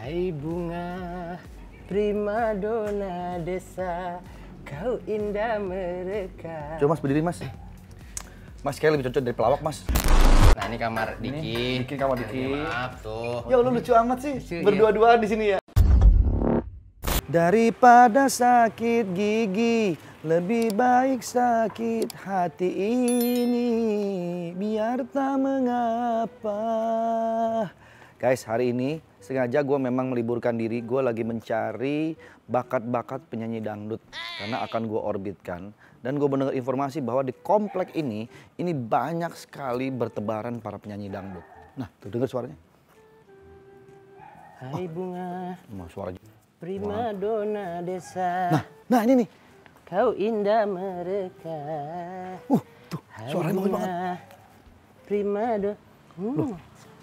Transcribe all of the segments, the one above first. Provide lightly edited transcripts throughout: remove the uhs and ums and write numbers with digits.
Hai bunga primadona desa, kau indah mereka. Coba mas berdiri mas. Mas kayak lebih cocok dari pelawak mas. Nah ini kamar Diki. Diki kamar Diki. Maaf tuh. Ya lu lucu amat sih. Berdua-duaan di sini ya. Daripada sakit gigi, lebih baik sakit hati ini. Biar tak mengapa. Guys, hari ini sengaja gue memang meliburkan diri. Gue lagi mencari bakat-bakat penyanyi dangdut. Karena akan gue orbitkan. Dan gue mendengar informasi bahwa di komplek ini banyak sekali bertebaran para penyanyi dangdut. Nah, tuh dengar suaranya. Hai bunga Suara primadona desa. Nah ini nih. Kau indah mereka. Tuh suaranya bagus banget.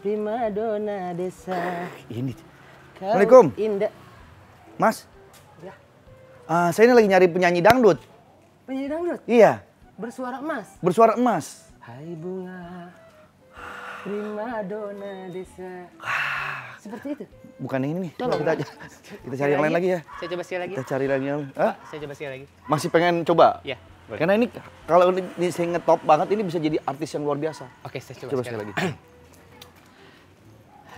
Primadona desa. Ini. Kau Assalamualaikum. Indah. Mas. Ya. Saya ini lagi nyari penyanyi dangdut. Penyanyi dangdut? Iya. Bersuara emas. Bersuara emas. Hai bunga primadona desa. Seperti itu. Bukan yang ini nih. Tolong, Kita cari yang lain lagi ya. Saya coba sekali lagi. Kita cari lagi yang. Hah? Saya coba sekali lagi. Masih pengen coba? Ya. Boleh. Karena ini kalau ini saya ngetop banget ini bisa jadi artis yang luar biasa. Oke, saya coba, Coba sekali sekali lagi.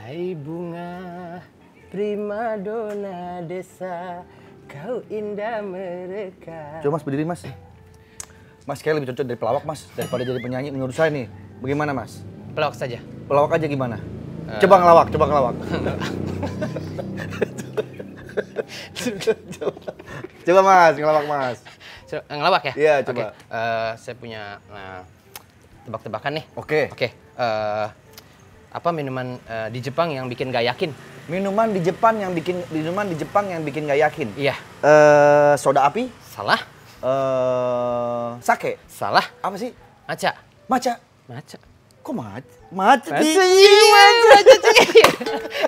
Hai bunga primadona desa, kau indah mereka. Coba mas berdiri mas. Mas kayak lebih cocok dari pelawak mas daripada jadi penyanyi menurut saya nih. Bagaimana mas? Pelawak saja. Pelawak aja gimana? Coba ngelawak. Coba mas, ngelawak mas. Ngelawak ya? Iya, coba. Oke. Saya punya tebak-tebakan nih. Oke. Apa minuman di Jepang yang bikin gak yakin? Minuman di Jepang yang bikin gak yakin. Iya. Soda api? Salah. Sake? Salah. Apa sih? Maca. Maca? Maca. Kok maca?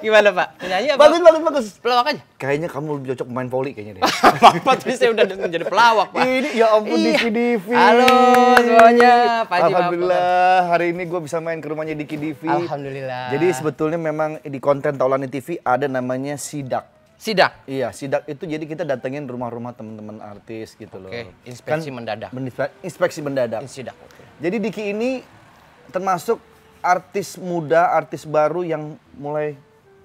Gimana Pak? Penyanyi apa? Bagus. Pelawak aja? Kayaknya kamu lebih cocok main voli kayaknya deh. Bapak tadi saya udah menjadi pelawak Pak. Ini ya ampun Iya. Diki Divi. Halo semuanya. Pak Haji, Alhamdulillah hari ini gue bisa main ke rumahnya Diki Divi. Alhamdulillah. Jadi sebetulnya memang di konten Taulani TV ada namanya sidak. Sidak? Iya, sidak itu jadi kita datengin rumah-rumah teman-teman artis gitu loh. Oke, inspeksi mendadak. Inspeksi mendadak. Sidak. Oke. Jadi Diki ini termasuk artis muda, artis baru yang mulai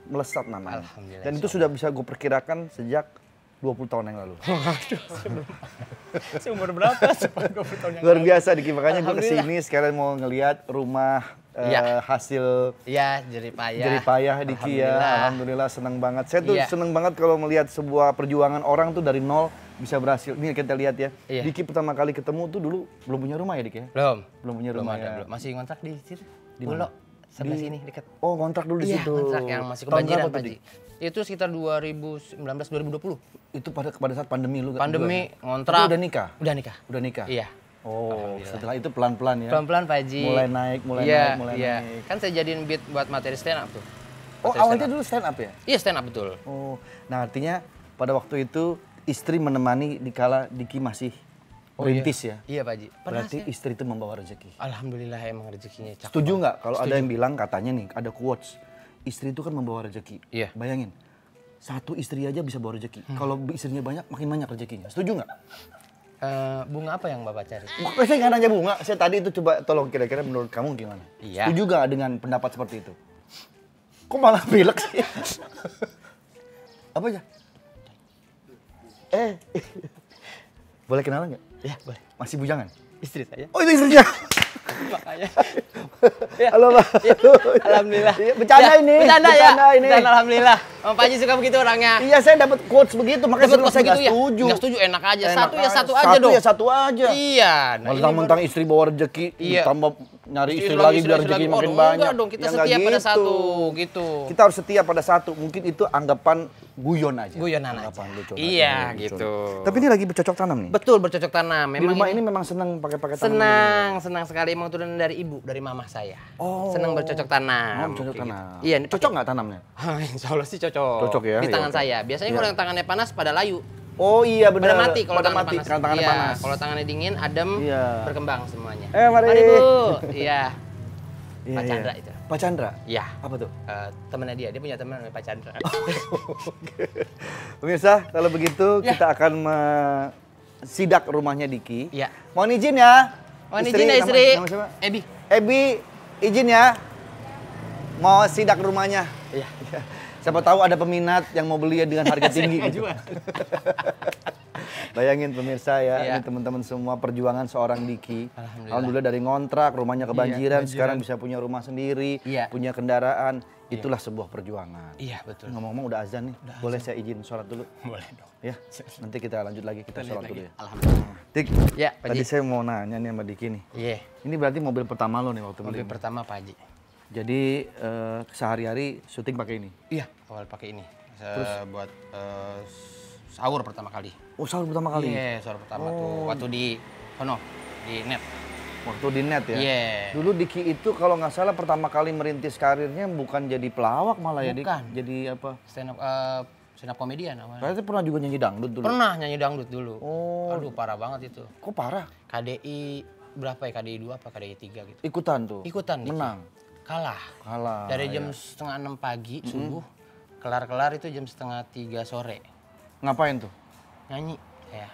melesat namanya. Alhamdulillah. Dan itu sudah bisa gue perkirakan sejak 20 tahun yang lalu. Seumur berapa? 20 tahun yang Luar lalu. biasa Diki, makanya gue kesini sekarang mau ngelihat rumah hasil Iya, jerih payah Diki ya. Alhamdulillah senang banget. Saya tuh senang banget kalau melihat sebuah perjuangan orang tuh dari nol bisa berhasil. Ini kita lihat ya. Iya. Diki pertama kali ketemu tuh dulu belum punya rumah ya Diki ya? Belum punya rumah ada, ya. belum. Masih ngontrak di situ. Di Pulau mana? sebelah sini dekat. Oh, kontrak dulu di Iya, situ. kontrak yang masih Tahun kebanjiran berapa Pak tuh, Ji. Itu sekitar 2019-2020. Itu pada saat pandemi lu Pandemi, juga, ya? ngontrak. Tapi udah nikah? Udah nikah. Udah nikah? Iya. Oh, setelah itu pelan-pelan ya? Pelan-pelan Pak Haji. Mulai naik. Iya. Kan saya jadiin beat buat materi stand up tuh. Oh, Materi awalnya stand up. dulu stand up ya? Iya, stand up betul. Oh, nah artinya pada waktu itu istri menemani dikala Diki masih rintis ya? Iya Pak Haji. Berarti istri itu membawa rezeki. Alhamdulillah emang rezekinya cakep. Setuju nggak kalau ada yang bilang katanya nih, ada quotes, istri itu kan membawa rezeki. Iya. Bayangin, satu istri aja bisa bawa rezeki. Kalau istrinya banyak, makin banyak rezekinya. Setuju nggak? Bunga apa yang Bapak cari? Saya nggak nanya bunga, saya tadi itu coba tolong kira-kira menurut kamu gimana? Iya. Setuju nggak dengan pendapat seperti itu? Kok malah pilek sih? Apa aja? Boleh kenalan nggak? Iya, boleh. Masih bujangan? Istri saya. Oh itu istrinya? Makanya. Halo Pak. Ya, alhamdulillah. Iya, bercanda ini. Bercanda ya. Ini. Bercanda, alhamdulillah. Om Pak Haji suka begitu orangnya. Iya, saya dapat quotes begitu, makanya Dapat saya nggak begitu ya? setuju. Nggak setuju, enak aja. Enak Satu aja dong. Satu ya satu aja. Iya. Nah, Mentang-mentang istri bawa rezeki, Iya. ditambah nyari istri lagi biar rezeki makin banyak. Enggak dong, kita Ya, nggak setia pada gitu. satu gitu. Kita harus setia pada satu. Mungkin itu anggapan guyon aja. Guyonan Anggapan aja. lucu. Iya, gitu. Tapi ini lagi bercocok tanam nih. Betul, bercocok tanam. Di rumah ini memang senang pakai senang sekali, emang turunan dari ibu, dari mama saya. Oh. Senang bercocok tanam. Bercocok kayak tanam. gitu. Iya, ini Cocok nggak tanamnya? Insya Allah sih cocok. Cocok ya? Di Iya, tangan oke. saya. Biasanya kalau yang tangannya panas pada layu. Oh iya benar. Pada mati kalau tangannya panas. Kalau tangannya Iya, panas. kalau tangannya dingin, adem, Iya. berkembang semuanya. Mari. Bu. Iya. Iya, Pak iya. Chandra itu. Pak Chandra? Iya. Apa tuh? Temennya dia punya teman namanya Pak Chandra. Pemirsa, kalau begitu Ya. kita akan sidak rumahnya Diki. Iya. Mohon izin ya. Mohon izin ya istri. Nama siapa? Ebi. Ebi, izin ya. Mau sidak rumahnya. Iya. Siapa tahu ada peminat yang mau beli dengan harga tinggi gitu. Jual. Bayangin pemirsa ya, Iya. ini teman-teman semua perjuangan seorang Diki. Alhamdulillah. Dari ngontrak, rumahnya kebanjiran, Iya, sekarang bisa punya rumah sendiri, Iya. punya kendaraan. Itulah sebuah perjuangan. Iya betul. Ngomong-ngomong udah azan nih, boleh saya izin sholat dulu? Boleh dong. Ya, nanti kita lanjut lagi, kita sholat dulu ya. Alhamdulillah. Dik, Ya, Pak tadi Haji. saya mau nanya nih sama Diki nih. Iya. Ini berarti mobil pertama lo nih waktu beli. Mobil pertama Pak Haji. Jadi sehari-hari syuting pakai ini? Iya. Awal pakai ini. Buat sahur pertama kali. Oh, sahur pertama kali? Iya, sahur pertama tuh. Waktu di sono, di net. Waktu di net ya? Iya. Dulu Diki itu kalau nggak salah pertama kali merintis karirnya bukan jadi pelawak malah ya Dik? Bukan. Jadi apa? Stand up komedian awalnya. Berarti pernah juga nyanyi dangdut dulu? Pernah nyanyi dangdut dulu. Oh. Aduh, parah banget itu. Kok parah? KDI berapa ya? KDI 2 apa KDI 3 gitu. Ikutan tuh? Ikutan Diki. Menang? Kalah. Kalah. Dari ya. jam setengah 6 pagi subuh, kelar-kelar itu jam setengah 3 sore. Ngapain tuh? Nyanyi. Ya.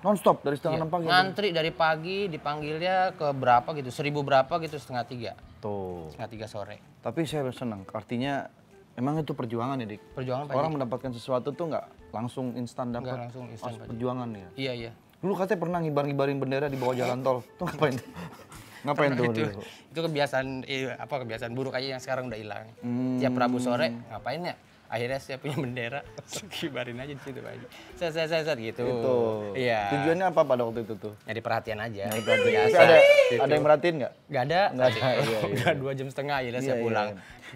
Non-stop dari setengah Iya. 6 pagi? Ngantri dari pagi, dipanggilnya ke berapa gitu, 1000 berapa gitu, setengah 3. Tuh. Setengah 3 sore. Tapi saya senang, artinya emang itu perjuangan ya Dik? Perjuangan Pak Orang Haji. mendapatkan sesuatu tuh nggak langsung instan Nggak dapat. langsung instan, Harus Pak Haji. perjuangan ya. Iya, iya. Dulu katanya pernah ngibar-ngibarin bendera di bawah jalan tol. Tuh ngapain? Ngapain tuh itu, dulu? itu kebiasaan buruk aja yang sekarang udah hilang. Tiap Rabu sore ngapain ya? Akhirnya saya punya bendera, kibarin aja di situ Pak Haji. Set gitu. Itu. Iya. Tujuannya apa pada waktu itu tuh? Nyari perhatian aja. Nah, itu aja. Biasa. Tapi Gitu. ada yang merhatiin nggak? Nggak ada. Nggak ada, iya, Udah 2 jam setengah akhirnya saya pulang.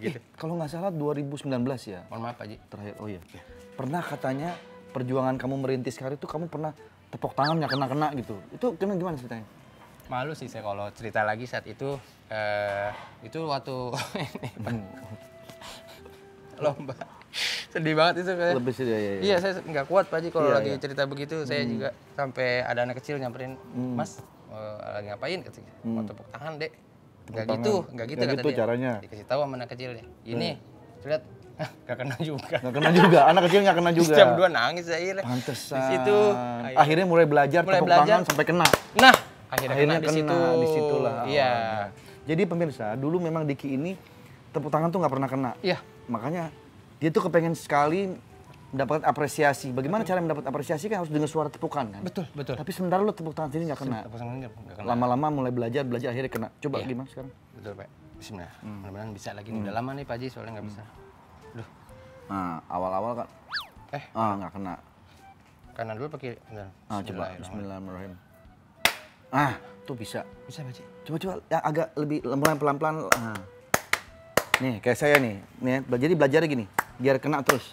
Gitu. Kalau nggak salah 2019 ya Mohon maaf Pak Haji. terakhir. Oh iya. Pernah katanya perjuangan kamu merintis karir itu kamu pernah tepuk tangan nggak kena gitu. Itu gimana ceritanya? Malu sih saya kalau cerita lagi saat itu waktu lomba. Sedih banget itu kayak. Lebih sih ya. Iya, saya nggak kuat Pak Haji kalau Iya, lagi iya. cerita begitu. Saya juga sampai ada anak kecil nyamperin, Mas, lagi ngapain katanya? Mau tepuk tangan, Dek. Nggak tangan. gitu kata Nggak gitu dia. caranya. Dikasih tahu sama anak kecil deh. Ini, lihat, nggak kena juga. Nggak kena juga. Anak kecil nggak kena juga. Jam 2 nangis akhirnya. Pantesan. Di situ. Akhirnya mulai belajar Mulai tepuk belajar. tangan sampai kena. Nah, akhirnya Akhirnya kena di situ. di situlah. Iya. awalnya. Jadi pemirsa, dulu memang Diki ini tepuk tangan tuh nggak pernah kena. Iya. Makanya dia tuh kepengen sekali mendapatkan apresiasi. Bagaimana cara mendapat apresiasi kan harus dengan suara tepukan kan? Betul. Tapi sementara lu tepuk tangan sini nggak kena. Tepuk tangan nggak kena. Lama-lama mulai belajar akhirnya kena. Coba Iya. gimana sekarang? Betul Pak. Bismillah. Mudah-mudahan bisa lagi nih. Udah lama nih Pak Haji soalnya nggak bisa. Duh, Nah, awal-awal kan nggak kena. kanan dulu pakai. Bentar. Coba Bismillahirrahmanirrahim. Bismillahirrahmanirrahim. Tuh bisa. Bisa Pak Haji. Coba yang agak lebih mulai pelan-pelan. Nih, kayak saya nih. Jadi belajarnya gini, biar kena terus.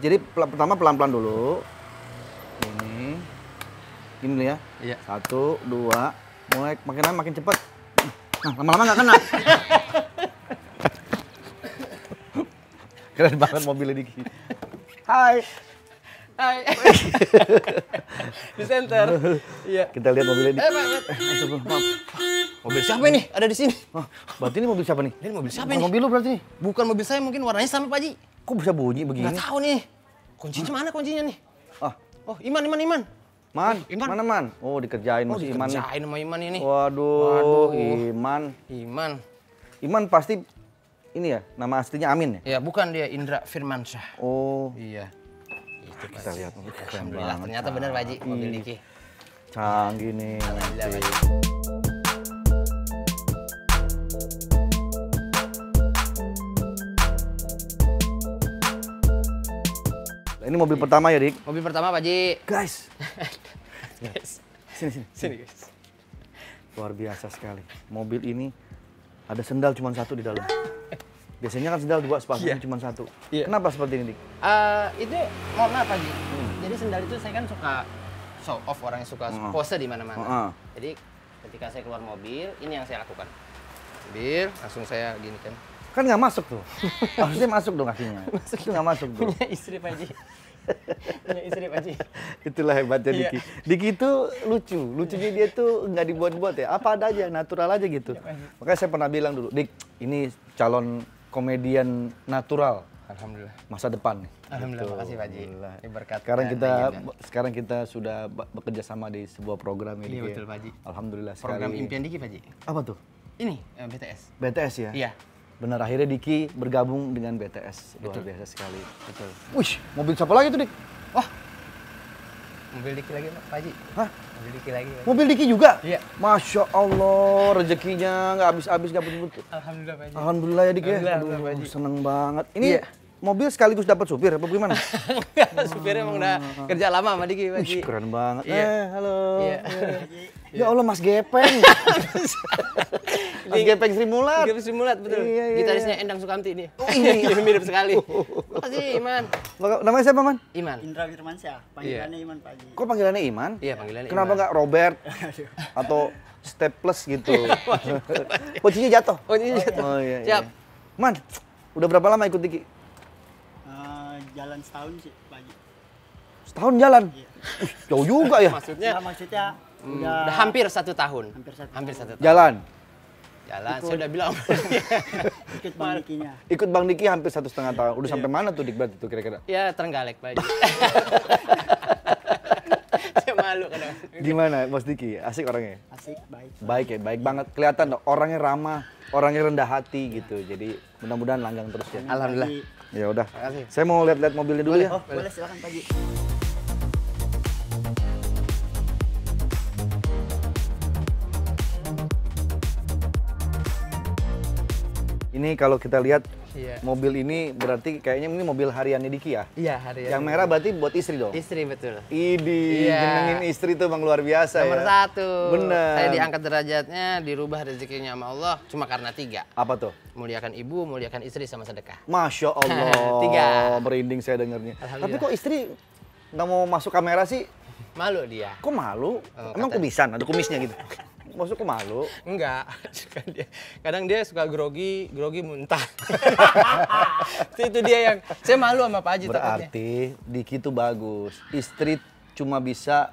Jadi pertama pelan-pelan dulu. Ini dulu ya. Iya. 1, 2, mulai makin lama makin cepat. Nah, lama-lama nggak kena. Keren banget mobilnya Diki. Hai. Hai. Di center. Iya. Kita lihat mobilnya Diki. Maaf. Mobil siapa ini? Ada di sini. Berarti ini mobil siapa nih? Ini mobil siapa Bukan ini? mobil lu berarti nih. Bukan mobil saya, mungkin warnanya sama Pak Haji. Kok bisa bunyi begini? Nggak tahu nih. Kuncinya mana kuncinya nih? Ah, Oh, Iman. Man, Iman. mana Man? Oh, dikerjain Oh, masih Iman nih. dikerjain sama Iman ini. Waduh, Waduh. Iman. Iman. Pasti ini ya, nama aslinya Amin ya? Ya, bukan dia Indra Firmansyah. Oh, Iya. Itu Pak kita Haji. lihat mobil keren Alhamdulillah, banget. ternyata benar Pak Haji, mobil Diki. Canggih nih. Alhamdulillah Pak Haji. Ini mobil pertama ya, Dik? Mobil pertama Pak Haji. Guys, Guys. sini. Sini guys. Luar biasa sekali. Mobil ini ada sendal cuma satu di dalam. Biasanya kan sendal 2, sepatunya cuma 1. Iya. Kenapa seperti ini, Dik? Itu mohon maaf Pak Haji. Jadi sendal itu saya kan suka show off, orang yang suka pose di mana-mana. Jadi ketika saya keluar mobil, ini yang saya lakukan. Mobil, langsung saya gini kan. Kan nggak masuk tuh. Harusnya masuk dong kakinya. Itu nggak masuk tuh. Punya istri Pak Haji. Punya istri Pak Haji. Itulah hebatnya Iya. Diki. Diki itu lucu. Lucunya dia tuh nggak dibuat-buat ya. Apa ada aja, natural aja gitu. Makanya saya pernah bilang dulu, Dik, ini calon komedian natural Alhamdulillah. masa depan nih. Alhamdulillah, Gitu. makasih Pak Haji. Alhamdulillah. Ini berkat Sekarang kita sudah bekerja sama di sebuah program ini. Iya betul Pak Haji. Alhamdulillah sekali. Program impian Diki Pak Haji. Apa tuh? Ini BTS. BTS ya? Iya. Benar, akhirnya Diki bergabung dengan BTS. Luar biasa sekali. Betul. Wih, mobil siapa lagi tuh, Dik? Wah. Mobil Diki lagi Pak Haji. Hah? Mobil Diki lagi. Pak Haji. Mobil Diki juga? Iya. Masya Allah, rezekinya nggak habis-habis dapat butuh. Alhamdulillah Pak Haji. Alhamdulillah ya, Dik ya. Alhamdulillah, Pak Haji. Seneng banget. Ini Iya. mobil sekaligus dapat supir apa gimana? Enggak, supirnya emang udah kerja lama sama Diki Pak Haji. Wih, keren banget. Iya. Halo. Iya. Ya Allah, Mas Gepeng. Mas Gepeng Sri Mulat. Gepeng Sri Mulat, betul. Iya, iya. Gitarisnya Endang Sukamti ini. Oh, ini. Mirip sekali. Makasih, Iman. Namanya siapa, Man? Iman. Indra Firmansyah, panggilannya Iman Pak Haji. Kok panggilannya Iman? Iya, panggilannya Kenapa Iman. nggak Robert atau Staples gitu? Kuncinya jatuh. Oh, ini jatuh. Oh iya. Siap. Iya. Man, udah berapa lama ikut Diki? Jalan setahun sih Pak Haji. Setahun jalan. Iya. Jauh juga ya. Maksudnya Nah, maksudnya udah hampir 1 tahun. Hampir Hampir 1 satu tahun. Jalan. Jalan, saya udah bilang. ikut Bang Dikinya. Ikut Bang Diki hampir 1,5 tahun. Udah sampai mana tuh Dik berarti tuh kira-kira? Ya, Trenggalek, Pak Haji. Saya malu kadang. Gimana Mas Diki? Asik orangnya? Asik, baik. Baik ya, baik banget. Kelihatan dong, orangnya ramah, orangnya rendah hati gitu. Jadi mudah-mudahan langgang terus ya. Alhamdulillah. Pak Haji. Ya udah. Makasih. Saya mau lihat-lihat mobilnya dulu ya. Oh, boleh silakan Pak Haji. Ini kalau kita lihat Iya. mobil ini berarti kayaknya ini mobil hariannya Diki ya. Iya, hari Yang merah berarti buat istri dong. Istri, betul. Idi, Iya. jenengin istri tuh bang luar biasa Nomor ya. 1. Bener. Saya diangkat derajatnya, dirubah rezekinya sama Allah cuma karena 3. Apa tuh? Muliakan ibu, muliakan istri sama sedekah. Masya Allah. 3. Merinding saya dengarnya. Alhamdulillah. Tapi kok istri nggak mau masuk kamera sih? Malu dia. Kok malu? Oh, Emang kata- kumisan? Ada kumisnya gitu? Maksud kok malu? Enggak. Kadang dia suka grogi muntah. Itu dia yang saya malu sama Pak Haji takutnya. Berarti Diki tuh bagus. Istri cuma bisa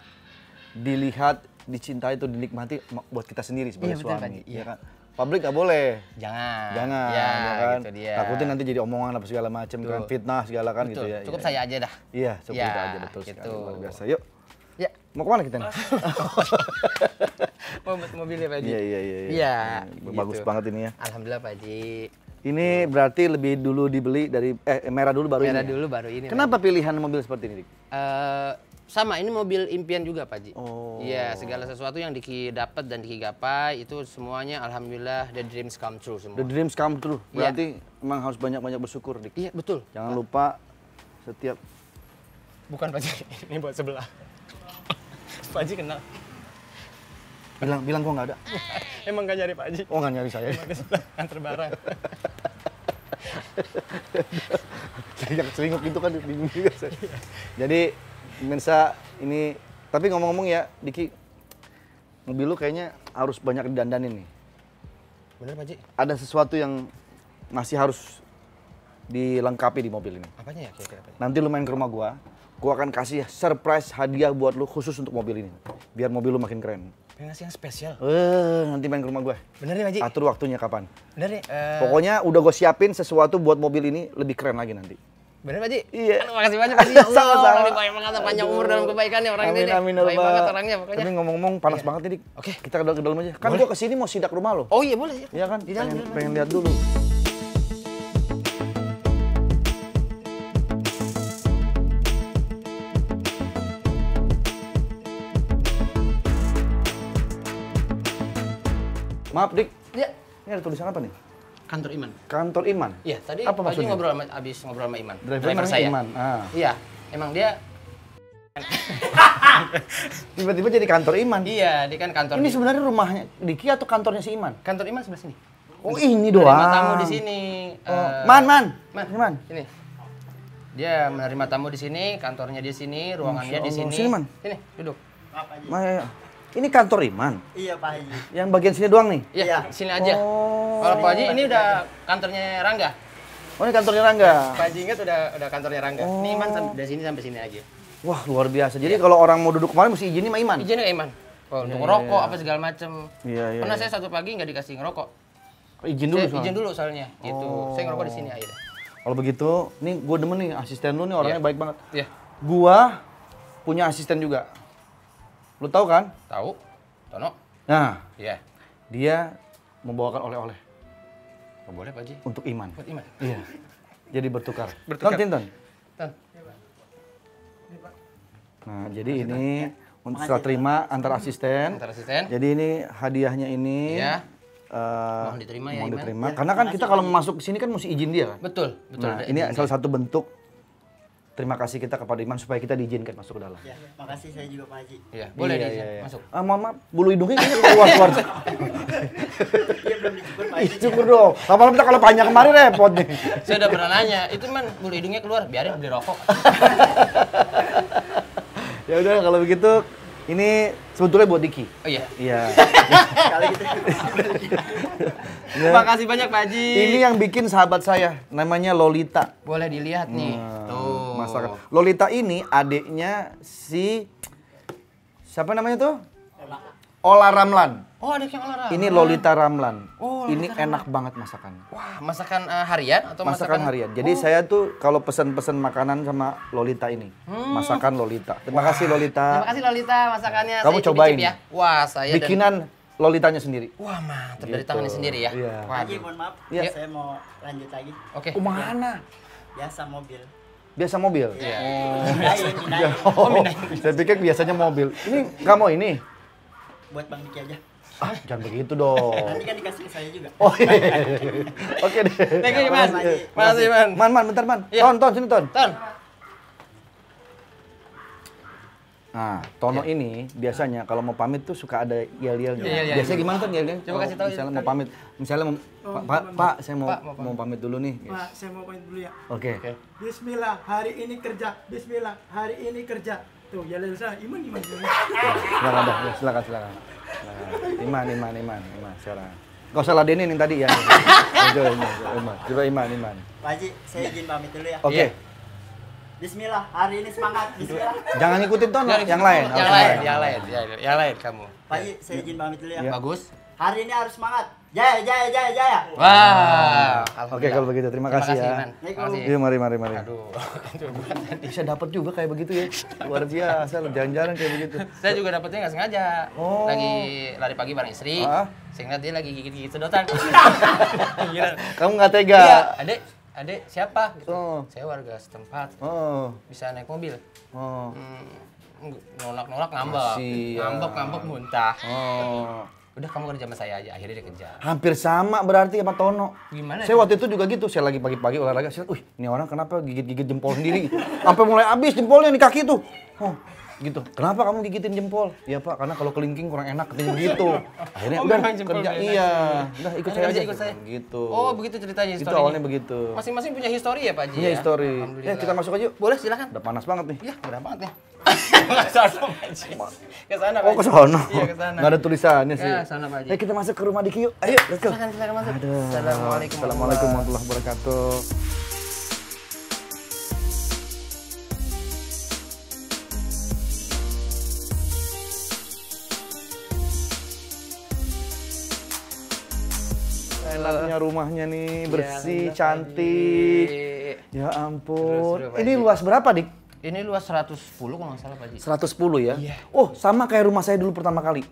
dilihat, dicintai, atau dinikmati buat kita sendiri sebagai Iya, betul, Pak suami. Haji. Iya kan? Publik nggak boleh. Jangan. Jangan, Ya, ya kan? gitu dia. Takutnya nanti jadi omongan apa segala macam kan, Betul. fitnah segala kan Betul. gitu ya. Cukup Iya, saya aja dah. Iya, cukup Ya, kita aja betul gitu. sekali. Luar biasa. Yuk, Ya. mau kemana kita nih? Mau buat mobilnya Pak Haji. Iya. Iya. Bagus gitu. banget ini ya. Alhamdulillah Pak Haji. Ini berarti lebih dulu dibeli dari merah dulu baru Merah ini. Ya? dulu baru ini. Pak Kenapa pilihan mobil seperti ini, Dik? Sama, ini mobil impian juga Pak Haji. Oh. Iya, segala sesuatu yang Diki dapat dan Diki gapai itu semuanya alhamdulillah the dreams come true semua. The dreams come true. Iya. Berarti emang harus banyak-banyak bersyukur, Dik. Iya, betul. Jangan lupa setiap Bukan Pak Haji, ini buat sebelah. Pak Haji kenal. bilang kok nggak ada. Emang gak nyari Pak Haji. Oh nggak nyari saya. Emang ke sebelah antar barang. Yang selingkuh gitu kan bingung juga saya. Jadi pemirsa ini, tapi ngomong-ngomong ya Diki, mobil lu kayaknya harus banyak didandanin nih. Bener Pak Haji? Ada sesuatu yang masih harus dilengkapi di mobil ini. Apanya ya kira-kira Pak Haji? Nanti lu main ke rumah gua akan kasih surprise hadiah buat lu khusus untuk mobil ini. Biar mobil lu makin keren. Pengen ngasih yang spesial. Nanti main ke rumah gua. Bener nih Pak Haji? Atur waktunya kapan. Bener nih? Pokoknya udah gue siapin sesuatu buat mobil ini lebih keren lagi nanti. Bener Pak Haji? Iya. Aduh, makasih banyak Pak Haji. Ya Allah, Sama-sama. orang ini baik banget, panjang umur dalam kebaikannya orang ini. deh. Amin, Baik Pak. banget orangnya pokoknya. Tapi ngomong-ngomong panas banget nih, Dik. Oke. Kita ke dalam aja. Kan gua kesini mau sidak rumah lo. Oh iya boleh ya. Iya kan? Di dalam, pengen, di dalam. pengen lihat dulu. Maaf, Dik. Iya. Ini ada tulisan apa nih? Kantor Iman. Kantor Iman. Iya, tadi Apa Pak Haji maksudnya? abis ngobrol sama Iman. Driver namanya Iman. Ah. Iya, emang dia Tiba-tiba jadi kantor Iman. iya, dia kan kantor Ini sebenarnya rumahnya Diki atau kantornya si Iman? kantor Iman sebelah sini. Oh, ini Menerima doang. tamu di sini. Oh, Man. Man. Ini, Man. Sini. Dia menerima tamu di sini, kantornya di sini, ruangannya di Masya Allah. sini. Sini, Man. Sini, duduk. Pak Haji. Ma, ya, ya. Ini kantor Iman. Iya Pak Haji. Yang bagian sini doang nih. Iya, Iya. sini aja. Oh. Kalau Pak Haji ini udah kantornya Rangga. Oh, ini kantornya Rangga. Pak Haji ingat udah kantornya Rangga. Oh. Ini Iman dari sini sampai sini aja. Wah, luar biasa. Jadi kalau orang mau duduk kemarin mesti izin sama Iman. Izinnya ke Iman. Oh, untuk ngerokok apa segala macem. Iya, iya. Pernah saya satu pagi nggak dikasih ngerokok. Izin dulu. Saya izin dulu soalnya. Gitu. Oh. Saya ngerokok di sini aja. Kalau begitu, nih gue demen nih asisten lu nih orangnya Iya. baik banget. Iya. Gua punya asisten juga. Lu tahu kan? Tahu? Tono? Nah, Iya. dia membawakan oleh-oleh Oh, boleh Pak Haji. untuk Iman. Buat Iman. Iya. Jadi bertukar. Bertukar. Ton, Ton. Ton. Nah, jadi ini untuk setelah terima antar asisten. Antar asisten. Jadi ini hadiahnya ini. Iya. eh, Mohon diterima ya, mohon Iman. diterima. Karena kan kita kalau masuk ke sini kan mesti izin dia kan. Betul, betul. Nah, Ada ini izinnya. salah satu bentuk terima kasih kita kepada Iman supaya kita diizinkan masuk ke dalam. Ya, makasih saya juga Pak Haji. Iya, boleh Iya, di iya, iya. masuk. Ah, mohon maaf, bulu hidungnya kayaknya keluar-keluar. Iya belum dicukur Pak Haji. Cukur dong. Lama-lama kita kalau panjang kemarin repot nih. Saya udah pernah nanya, itu man bulu hidungnya keluar, biarin beli rokok. Ya udah kalau begitu ini sebetulnya buat Diki. Oh iya. Iya. Kali gitu. Ya. Makasih banyak Pak Haji. Ini yang bikin sahabat saya, namanya Lolita. Boleh dilihat nih. Nah, Tuh. Masakan. Lolita ini adiknya si siapa namanya tuh? Ola Ramlan. Oh, ada yang olahraga. Ini Lolita Ramlan. Oh, ini Lolita enak banget masakannya. Wah, masakan harian atau Masakan harian. Jadi saya tuh kalau pesan-pesan makanan sama Lolita ini, masakan Lolita. Terima kasih Terima Lolita. kasih Lolita masakannya. Kamu Saya cobain. cicip-cicip ya. Wah, saya Bikinan Lolitanya sendiri. Wah, mantap dari Gitu. tangannya sendiri ya. Iya. Pak Haji Waduh. mohon maaf. Iya. Saya mau lanjut lagi. Oke. Kemana? Biasa mobil. Biasa mobil. Iya. Pindahin. Oh, saya pikir biasanya mobil. Ini kamu ini. Buat Bang Diki aja. Ah, jangan begitu dong. Nanti kan dikasih ke saya juga. Oh iya. Oke deh. Thank you, Iman. Makasih. Makasih, Iman. Man, bentar man. Iya. Ton, sini Ton. Ton. Nah, Tono ini biasanya kalau mau pamit tuh suka ada yel-yelnya. Iya. Biasanya gimana Ton yel-yel? Coba kasih tahu, Misalnya Ton. mau pamit. Misalnya Pak, saya mau Pak, mau pamit dulu nih. Pak, saya mau pamit dulu ya. Oke. Oke. Bismillah, hari ini kerja. Bismillah, hari ini kerja. Tuh, ya Lelsa, iman. Silakan dah, ya, silakan. Nah, Iman, sekarang. Gak usah ladenin yang tadi ya. Coba Iman. Pak Haji, saya izin pamit dulu ya. Oke. Iya. Bismillah, hari ini semangat. Bismillah. Jangan ngikutin Tono, Yang yang lain. Yang lain kamu. Pak Haji, saya izin pamit dulu ya. Iya. Bagus. Hari ini harus semangat. Jaya. Wah. Oke, kalau begitu terima kasih ya. Iman. Terima kasih. Iya, mari. Aduh. Itu berat tadi. Bisa dapat juga kayak begitu ya. Luar biasa, jalan-jalan kayak begitu. Saya juga dapetnya nggak sengaja. Oh. Lagi lari pagi bareng istri. Ah. Saya ngeliat dia lagi gigit-gigit sedotan. Gila. Kamu nggak tega? Iya, adek siapa? Gitu. Oh. Saya warga setempat. Oh. Bisa naik mobil. Oh. Nolak ngambek. Kasihan. Ngambek muntah. Oh. Udah kamu kerja sama saya aja. Akhirnya dia kejar. Hampir sama berarti sama Tono. Gimana? Saya waktu itu juga gitu, saya lagi pagi-pagi olahraga, saya, ini orang kenapa gigit-gigit jempol sendiri? Sampai mulai habis jempolnya di kaki tuh. Oh, gitu. Kenapa kamu gigitin jempol? Iya Pak, karena kalau kelingking kurang enak katanya begitu. Akhirnya Oh, udah memang jempol kerja, nggak enak. iya. Udah ikut saya aja. Ikut saya. Gitu. Oh, begitu ceritanya Itu historinya. awalnya begitu. Masing-masing punya histori ya, Pak Haji? Punya ya? histori. Alhamdulillah. Kita masuk aja yuk. Boleh, silakan. Udah panas banget nih. Iya, udah banget nih. Ke sana, Pak Haji. Ke sana, Pak Oh, ke Haji. sono. Iya, ke sana. Nggak ada tulisannya sih. Ya, sana, Pak Haji. Ayo kita masuk ke rumah Diki yuk. Ayo, let's go. Silakan masuk. Aduh. Assalamualaikum. Assalamualaikum warahmatullahi wabarakatuh. Enaknya rumahnya nih, bersih, alhamdulillah, cantik. Pak Ya ampun. Seru, Pak Ini Haji. luas berapa, Dik? Ini luas 110 kalau nggak salah, Pak Haji. 110 ya? Iya. Oh, sama kayak rumah saya dulu pertama kali.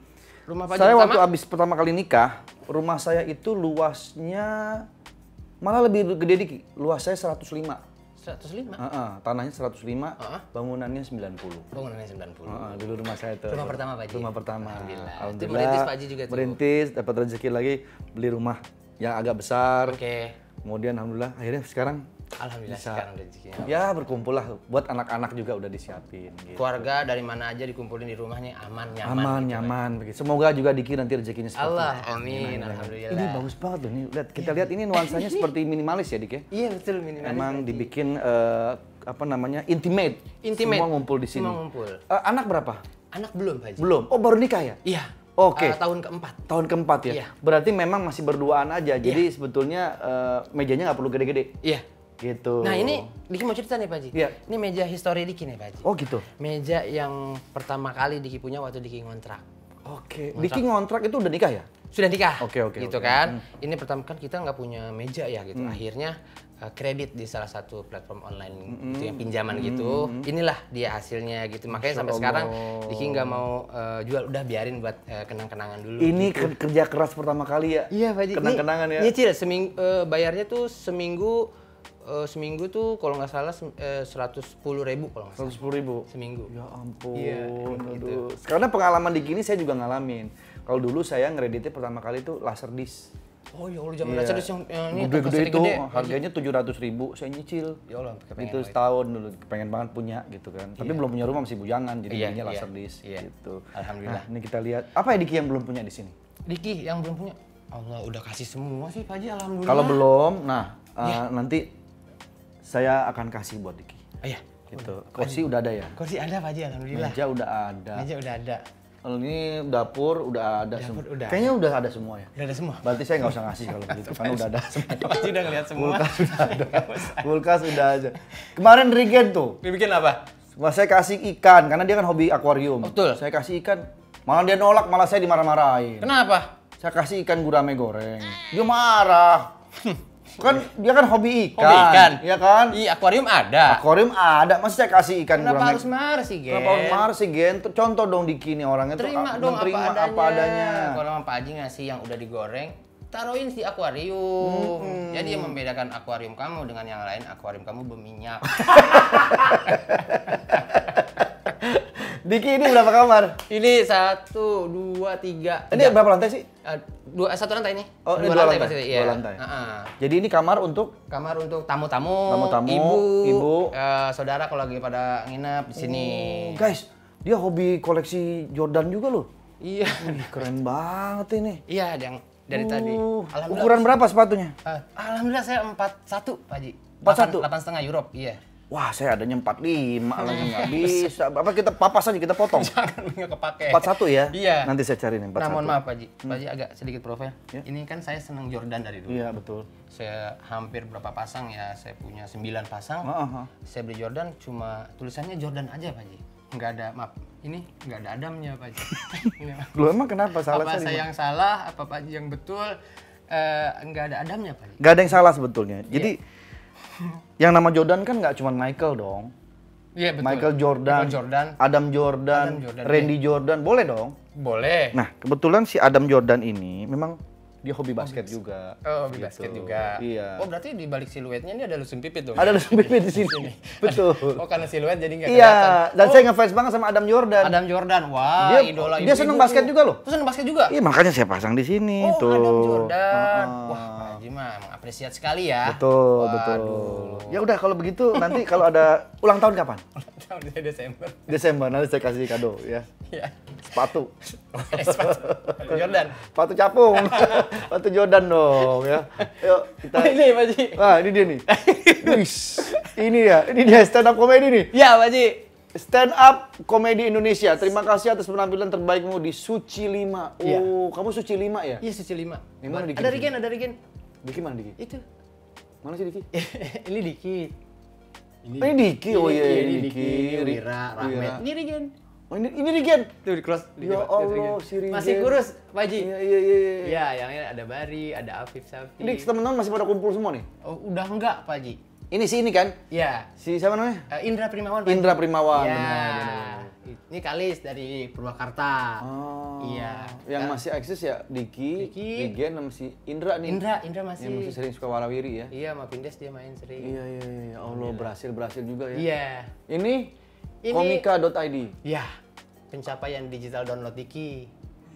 Rumah Pak Haji Saya pertama? waktu habis pertama kali nikah, rumah saya itu luasnya malah lebih gede dikit. Luas saya 105. 105. Tanahnya 105, Heeh. bangunannya 90. Bangunannya 90. Dulu rumah saya tuh. Rumah pertama, Pak Haji? Rumah pertama. Alhamdulillah. Itu merintis Pak Haji juga tuh? Merintis, dapat rezeki lagi, beli rumah yang agak besar. Oke. Kemudian alhamdulillah akhirnya sekarang Alhamdulillah bisa. sekarang rezekinya. Ya berkumpul lah, buat anak-anak juga udah disiapin. Gitu. Keluarga dari mana aja dikumpulin di rumahnya aman, nyaman. Aman, gitu, nyaman. Begitu. Semoga juga Diki nanti rezekinya Pak. seperti Allah, itu. amin, alhamdulillah. Ini bagus banget loh nih. Lihat, kita lihat ini nuansanya seperti minimalis ya, Dik ya. Iya betul minimalis. Emang Pak Haji. dibikin apa namanya? Intimate. Intimate. Semua ngumpul di sini. Semua ngumpul. Anak berapa? Anak belum, Pak Haji. Belum. Oh, baru nikah ya? Iya. Oke. Tahun keempat. Tahun keempat ya? Iya. Berarti memang masih berduaan aja. Jadi sebetulnya mejanya nggak perlu gede-gede. Iya. Gitu. Nah ini Diki mau cerita nih Pak Haji. Iya. Ini meja histori Diki nih Pak Haji. Oh gitu? Meja yang pertama kali Diki punya waktu Diki ngontrak. Oke. Diki ngontrak itu udah nikah ya? Sudah nikah. Oke. Gitu kan. Ini pertama kan kita nggak punya meja ya gitu. Akhirnya kredit di salah satu platform online gitu yang pinjaman gitu. Inilah dia hasilnya gitu. Makanya sampai sekarang Diki nggak mau jual, udah biarin buat kenang-kenangan dulu. Ini gitu. kerja keras pertama kali ya? Iya Pak Haji. Kenang-kenangan ya? Nyicil bayarnya tuh seminggu tuh kalau nggak salah 110.000 kalau nggak salah. 110.000? Seminggu. Ya ampun. Iya, Aduh. Karena pengalaman di gini saya juga ngalamin. Kalau dulu saya ngereditnya pertama kali itu Laserdisc. Oh ya Allah, zaman Laserdisc yang ini gede-gede itu gede. harganya 700.000, saya nyicil. Ya Allah, kepengen Itu banget. setahun dulu, pengen banget punya gitu kan. Tapi belum punya rumah, masih bujangan, jadi Iya, belinya iya, Laserdisc iya. gitu. Alhamdulillah. Nah, ini kita lihat. Apa ya Diki yang belum punya di sini? Diki yang belum punya. Allah udah kasih semua sih Pak Haji, alhamdulillah. Kalau belum, nah Iya. nanti saya akan kasih buat Diki. Oh iya. Gitu. Kursi udah ada ya? Kursi ada Pak Haji, alhamdulillah. Meja udah ada. Meja udah ada. Kalau ini dapur udah ada semua. udah. Kayaknya udah ada semua ya. Udah ada semua. Berarti saya nggak usah ngasih kalau begitu, karena udah ada semua. Pak Haji udah ngeliat semua. Kulkas udah ada. Kulkas udah ada. Kemarin Regen tuh, Dibikin apa? wah, saya kasih ikan karena dia kan hobi akuarium. Betul. Saya kasih ikan, malah dia nolak, malah saya dimarah-marahin. Kenapa? Saya kasih ikan gurame goreng, dia marah. Kan dia kan hobi ikan. Hobi ikan? Iya kan? Iya, akuarium ada. Akuarium ada, masa saya kasih ikan Kenapa gurame? harus marah sih, Gen? Kenapa harus marah sih, Gen? Contoh dong Diki nih orangnya tuh Terima dong menerima apa adanya. Kalau Pak Haji ngasih yang udah digoreng, taruhin di akuarium. Jadi yang membedakan akuarium kamu dengan yang lain, akuarium kamu berminyak. Diki ini berapa kamar? Ini 1, 2, 3. Ini berapa lantai sih? Satu lantai ini. Oh, ini dua lantai. pasti. Dua Iya. lantai. Heeh. Jadi ini kamar untuk Kamar untuk tamu-tamu, Tamu-tamu, ibu, ibu. saudara kalau lagi pada nginep di sini. guys, dia hobi koleksi Jordan juga loh. Iya. Wih, keren banget ini. Iya, yang dari tadi. Ukuran berapa sepatunya? Alhamdulillah saya 41, Pak Haji. 41? 8,5 Europe, iya. Wah, saya adanya 45 lagi nggak bisa. Apa kita papas aja, kita potong. Jangan nggak kepake. 41 ya? Iya. Nanti saya cari nih 41. Nah, mohon maaf Pak Haji. Pak Haji agak sedikit profil. Ya. Ini kan saya senang Jordan dari dulu. Iya, betul. Saya hampir berapa pasang ya, saya punya 9 pasang. Heeh. Saya beli Jordan cuma tulisannya Jordan aja Pak Haji. Nggak ada, maaf, ini nggak ada Adamnya Pak Haji. Ini, Pak. Lu emang kenapa salah apa saya? saya yang salah, apa Pak Haji yang betul, nggak ada Adamnya Pak Haji. Gak ada yang salah sebetulnya. Jadi yang nama Jordan kan nggak cuma Michael dong. Iya betul. Michael Jordan, Michael Jordan. Adam Jordan, Adam Jordan, Randy Jordan, boleh dong. Boleh. Nah, kebetulan si Adam Jordan ini memang dia hobi basket juga. Oh, hobi Gitu. basket juga. Iya. Oh, berarti di balik siluetnya ini ada lusun pipit dong? Ada lesung pipit di sini. Betul. Oh, karena siluet jadi nggak Iya, kelihatan. dan saya ngefans banget sama Adam Jordan. Adam Jordan, wah, Dia- idola dia seneng ibu-ibu basket tuh. juga loh. Tuh seneng basket juga? Iya, makanya saya pasang di sini Oh, tuh. Adam Jordan. Heeh. Wah, Pak Haji mah emang apresiat sekali ya. Betul, Waduh. betul. Ya udah kalau begitu nanti kalau ada ulang tahun kapan? Tahun Desember. Desember, nanti saya kasih kado ya. Iya. Sepatu. Sepatu Jordan. Sepatu capung. Sepatu Jordan dong ya. Yuk kita. Oh, ini Pak Haji. Wah, ini dia nih. Wih, ini ya. Ini dia stand up comedy nih. Ya, Pak Haji. Stand up komedi Indonesia. Terima kasih atas penampilan terbaikmu di Suci 5. Oh, Iya. kamu Suci 5 ya? Iya, Suci 5. Yang mana Diki? Ada Regen, ada Regen. Diki mana Diki? Itu. Mana sih Diki? Ini Diki. Oh, ini Diki. Oh iya, ini Diki. Wira, Rahmat. Ini Regen. Oh, ini Regen. Tuh di cross. Ya Allah, si Regen. Masih kurus, Pak Haji. Iya, iya, iya. iya. Iya, yang ini ada Bari, ada Afif Safi. Ini teman-teman masih pada kumpul semua nih. Oh, udah enggak, Pak Haji. Ini si ini kan? Iya. Si siapa namanya? Indra Primawan. Pak Indra Haji. Primawan. Iya. Benar. Ini Kalis dari Purwakarta. Oh. Iya. Yang masih eksis ya Diki, Diki. Regen sama si Indra nih. Indra masih. Yang masih sering suka warawiri ya. Iya, sama Pindes dia main sering. Iya, iya, iya. Ya Allah, berhasil juga ya. Iya. Ini Ini- komika.id. Iya. Pencapaian digital download Diki.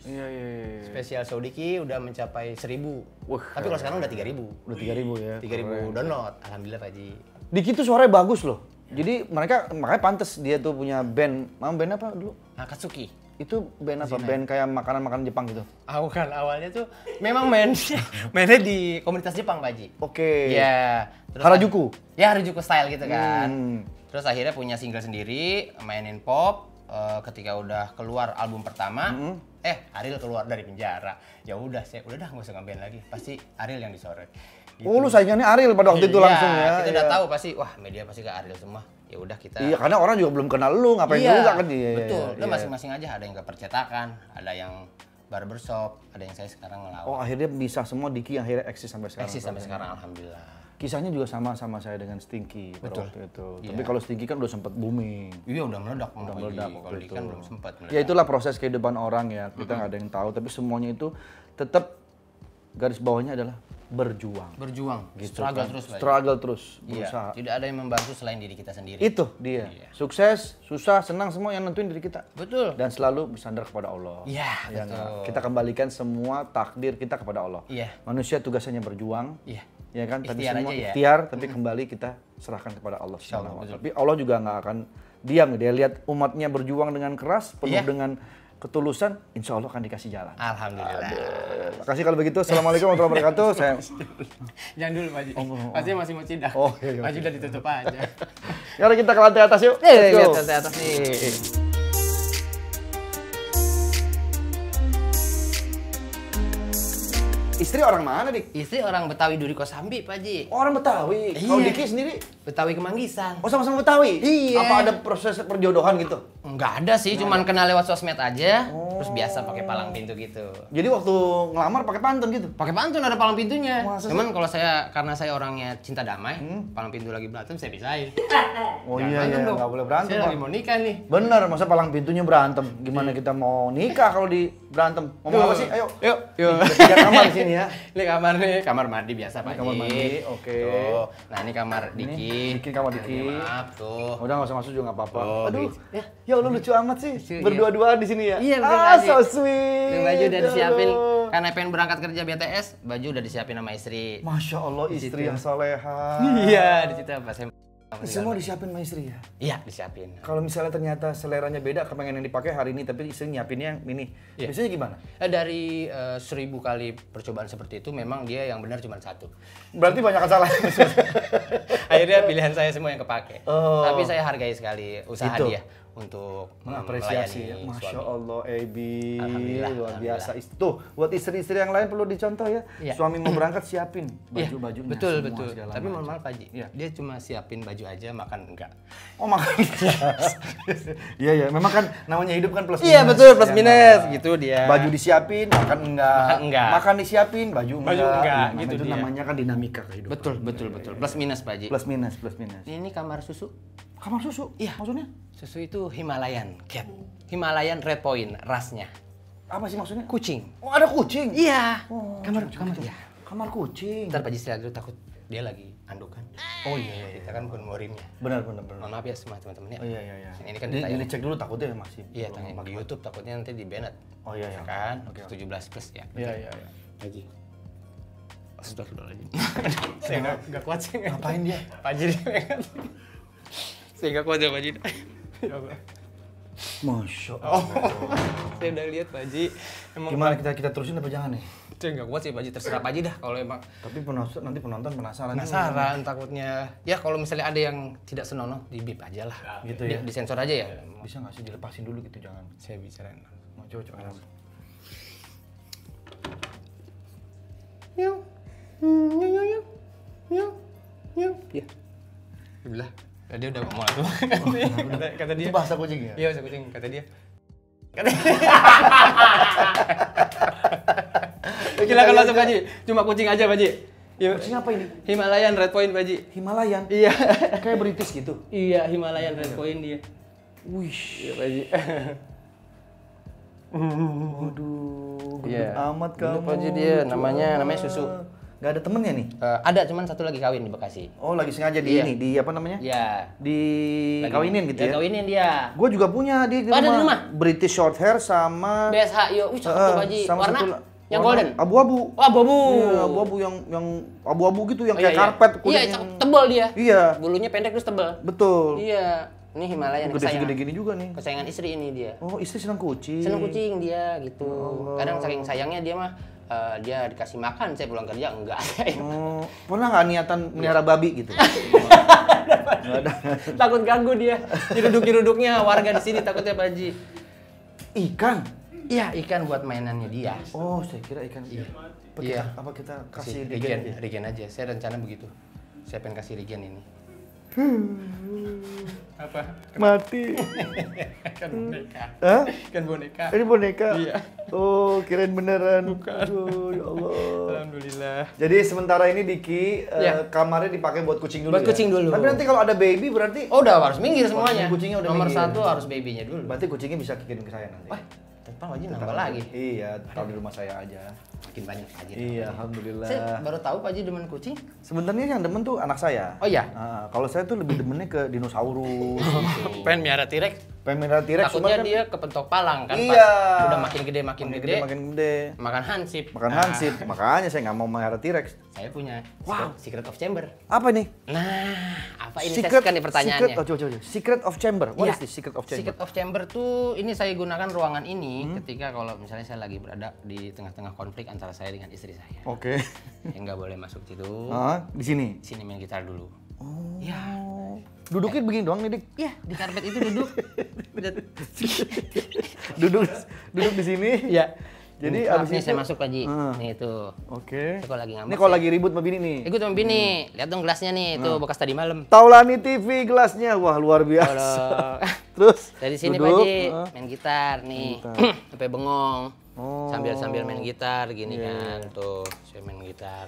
Iya, iya, iya. Spesial show Diki udah mencapai 1.000. Wah, Tapi kalau sekarang udah 3.000. Udah 3.000 ya. 3.000 download. Alhamdulillah Pak Haji. Diki tuh suaranya bagus loh. Jadi mereka makanya pantes dia tuh punya band. Mau band apa dulu? Akatsuki. Itu band apa? Band kayak makanan-makanan Jepang gitu. Bukan, awalnya tuh memang mainnya di komunitas Jepang Pak Haji. Oke. Iya. Terus Harajuku. Ya Harajuku style gitu kan. Hmm. Terus akhirnya punya single sendiri, mainin pop. ketika udah keluar album pertama, Ariel keluar dari penjara. Ya udah, saya udah dah nggak usah ngeband lagi. Pasti Ariel yang disorot. Gitu. Oh, lu saingannya Ariel pada waktu itu langsung ya? Kita udah tahu pasti, wah media pasti ke Ariel semua. Ya udah kita. Iya, karena orang juga belum kenal lu, ngapain juga kan dia. Betul. Lu masing-masing aja, ada yang ke percetakan, ada yang barbershop, ada yang saya sekarang ngelawak. Oh, akhirnya bisa semua Diki akhirnya eksis sampai sekarang. Eksis sampai sekarang, alhamdulillah. Kisahnya juga sama saya dengan Stinky pada waktu itu. Tapi kalau Stinky kan udah sempat booming. Iya, udah meledak. Udah meledak Kalau waktu Diki itu. kan belum sempat meledak. Ya itulah proses kehidupan orang ya. Kita nggak ada yang tahu, tapi semuanya itu tetap garis bawahnya adalah berjuang. Berjuang, Gitu struggle kan. terus. Pak. Struggle terus, Iya, berusaha. tidak ada yang membantu selain diri kita sendiri. Itu dia. Sukses, susah, senang semua yang nentuin diri kita. Betul. Dan selalu bersandar kepada Allah. Iya, Ya betul. nggak? Kita kembalikan semua takdir kita kepada Allah. Iya. Manusia tugasnya berjuang. Iya. Ya kan, tadi Ikhtiar semua aja ya. ikhtiar, tapi kembali kita serahkan kepada Allah. Insyaallah, betul. Tapi Allah juga nggak akan diam. Dia lihat umatnya berjuang dengan keras, penuh Iya. dengan ketulusan, insya Allah akan dikasih jalan. Alhamdulillah. Makasih kalau begitu. Assalamualaikum warahmatullahi wabarakatuh. Saya Jangan dulu Pak Haji. Pasti masih mau cidak. Oh, iya, iya. Pak Haji udah ditutup aja. Sekarang kita ke lantai atas yuk. Let's go. Lihat ke atas nih. Istri orang mana, Dik? Istri orang Betawi Duri Kosambi, Pak Haji. Orang Betawi. Iya. Kalau Diki sendiri? Betawi Kemanggisan. Oh, sama-sama Betawi? Iya. Apa ada proses perjodohan gitu? Enggak ada sih, cuman kenal lewat sosmed aja. Terus biasa pakai palang pintu gitu. Jadi waktu ngelamar pakai pantun gitu? Pakai pantun ada palang pintunya. Masa sih? Cuman kalau karena saya orangnya cinta damai, palang pintu lagi berantem saya pisahin. Oh Jangan iya, berantem iya. dong. Nggak boleh berantem, Saya Pak. lagi mau nikah nih. Bener, masa palang pintunya berantem? Gimana kita mau nikah kalau di berantem? Ngomong apa sih? Ayo. Yuk, yuk. Ada 3 kamar di sini ya. Ini kamar nih, kamar mandi biasa Pak. Kamar Haji. mandi, oke. Tuh. Nah, ini kamar Diki. Diki kamar Diki. Maaf tuh. Udah nggak usah masuk juga nggak apa-apa. Oh, Aduh, ya. ya Allah lucu amat sih. Lucu, Berdua-duaan di sini ya. Iya, betul, Ah, Haji. so sweet. Ini baju udah disiapin Aduh. karena pengen berangkat kerja BTS, baju udah disiapin sama istri. Masya Allah, istri yang soleha. Iya, di situ pas saya Semua disiapin sama istri ya? Iya, disiapin. Kalau misalnya ternyata seleranya beda, kepengen yang dipakai hari ini, tapi istri nyiapinnya yang ini. Iya. Biasanya gimana? Dari 1000 kali percobaan seperti itu, memang dia yang benar cuma satu. Berarti banyak kesalahan. Akhirnya pilihan saya semua yang kepake. Oh. Tapi saya hargai sekali usaha Itu. dia untuk Mengapresiasi. melayani Masya suami. Allah, Ebi. Alhamdulillah, Luar biasa. alhamdulillah. Tuh, buat istri-istri yang lain perlu dicontoh ya. Iya. Suami mau berangkat, siapin Iya, baju-bajunya. betul, semua, betul. segala Tapi macam. mohon maaf Pak Haji, Iya. dia cuma siapin baju aja, makan enggak. Oh, makanya. Iya, iya. Memang kan namanya hidup kan plus Iya, minus. betul, plus Ya, minus. nah. Gitu dia. Baju disiapin, makan enggak. Makan enggak. Makan disiapin, baju enggak. Baju enggak, Nah, gitu itu dia. namanya kan dinamika kehidupan. Betul, betul, betul. Plus minus Pak Haji. Plus minus, plus minus. Ini kamar susu. Kamar susu? Iya. Maksudnya? Susu itu Himalayan Cat. Himalayan Red Point rasnya. Apa sih maksudnya? Kucing. Oh, ada kucing? Iya. Oh, kamar gitu. kamar ya. Kamar kucing. Ntar Pak Haji istirahat dulu, takut dia lagi andukan. Oh iya, Kita kan bukan murimnya. benar, benar, benar. Mohon maaf ya semua teman-teman ya. Oh iya, iya, iya. Ini kan Jadi ditayang. dicek dulu takutnya masih. Iya, belum tayang pakai. di YouTube takutnya nanti di banned. Oh iya, iya. Kan? Oke, oke. 17 plus ya. Iya, iya, iya. Haji. Astagfirullahaladzim. Saya nggak kuat sih. Ngapain dia? Pak Haji dia. Saya nggak kuat ya Pak Haji. Ya Allah. Masya Allah. Saya udah lihat Pak Haji. Emang Gimana kita terusin apa jangan nih? saya nggak kuat sih Pak Haji, terserah Pak Haji dah kalau emang Tapi nanti penonton penasaran. penasaran takutnya. Ya kalau misalnya ada yang tidak senonoh di bip aja lah. Gitu ya? Disensor aja ya. Bisa nggak sih dilepasin dulu gitu jangan. Saya bicarain. Mau coba. Nyong. Nyong nyong nyong. Nyong. Nyong. Ya. Dibelah. Dia udah ngomong langsung. Kata dia. Itu bahasa kucing ya? Iya, bahasa kucing. Kata dia. Silakan masuk Pak Haji. Cuma kucing aja Pak Haji. Kucing apa ini? Himalayan Red Point Pak Haji. Himalayan? Iya. Kayak British gitu? Iya, Himalayan Red Point dia. Wih. Iya Pak Haji. Waduh, gendut Iya. amat kamu. Gendut Pak Haji dia, namanya susu. Gak ada temennya nih? Ada, cuman satu lagi kawin di Bekasi. Oh, lagi sengaja di Iya. ini, di apa namanya? Iya. Di kawinin gitu ya? Kawinin dia. Gue juga punya di Oh, ada di rumah? British short hair sama BSH, yo, cakep tuh Pak Haji. sama Warna satu yang warna golden. abu-abu. Oh, abu-abu. Iya, abu-abu yang abu-abu gitu yang Oh, kayak iya, karpet iya. kuning. Iya, cakep, tebal dia. Iya, Bulunya pendek terus tebal. betul. Iya. Ini Himalayan Gede kesayangan. segede gini juga nih. Kesayangan istri ini dia. Oh, istri senang kucing. Seneng kucing dia gitu. Allah. Kadang saking sayangnya dia mah dia dikasih makan, saya pulang kerja enggak. Oh, pernah nggak niatan melihara babi gitu? Nggak ada. Takut ganggu dia. Nyeruduk-nyeruduknya warga di sini takutnya Pak Haji. Ikan? Iya, ikan buat mainannya dia. Oh, saya kira ikan. Iya. Apa kita kasih regen, regen? regen aja. Saya rencana begitu. Saya pengen kasih regen ini. Apa? Mati. Kan boneka. Hah? Kan boneka. Ini boneka? Iya. Oh, kirain beneran. Bukan. Aduh, ya Allah. Alhamdulillah. Jadi sementara ini Diki Ya. kamarnya dipakai buat kucing dulu Buat ya? kucing dulu. Tapi nanti kalau ada baby berarti Oh, udah harus minggir semuanya. Kucingnya udah Nomor minggir. 1 harus babynya dulu. berarti kucingnya bisa kirim ke saya nanti. Wah, Pak Haji nambah lagi. Iya, taruh di rumah saya aja. Makin banyak Pak Haji. Iya, alhamdulillah. Saya baru tahu Pak Haji demen kucing. Sebenarnya yang demen tuh anak saya. Oh iya? Nah, kalau saya tuh lebih demennya ke dinosaurus. gitu. Pengen miara T-Rex. Pengen miara T-Rex Takutnya cuman kan dia kepentok palang kan Iya. pas udah makin gede makin gede. makan hansip. Makan Nah, hansip. Makanya saya nggak mau melihara T-Rex. Saya punya Wow. Secret of Chamber. Apa nih? Nah, apa ini saya suka nih pertanyaannya. Coba. Secret of Chamber. What Iya. is this Secret of Chamber? Secret of Chamber tuh ini saya gunakan ruangan ini ketika kalau misalnya saya lagi berada di tengah-tengah konflik antara saya dengan istri saya. Oke. Saya nggak boleh masuk situ. Di sini. Di sini main gitar dulu. Oh. Ya. Duduknya begini doang nih, Dik. Ya, di karpet itu duduk. duduk di sini. Ya. Jadi Abis abis ini itu saya masuk Pak Haji. Ah. Nih itu. Oke. Saya kalau lagi ngambek. Ini kalau lagi ribut sama bini nih. Ikut sama bini. Lihat dong gelasnya nih, itu bekas tadi malam. Taulani TV gelasnya. Wah, luar biasa. Kalau Terus dari sini Pak duduk. Haji main gitar nih. Sampai bengong. Oh. Sambil main gitar gini kan. Tuh, saya main gitar.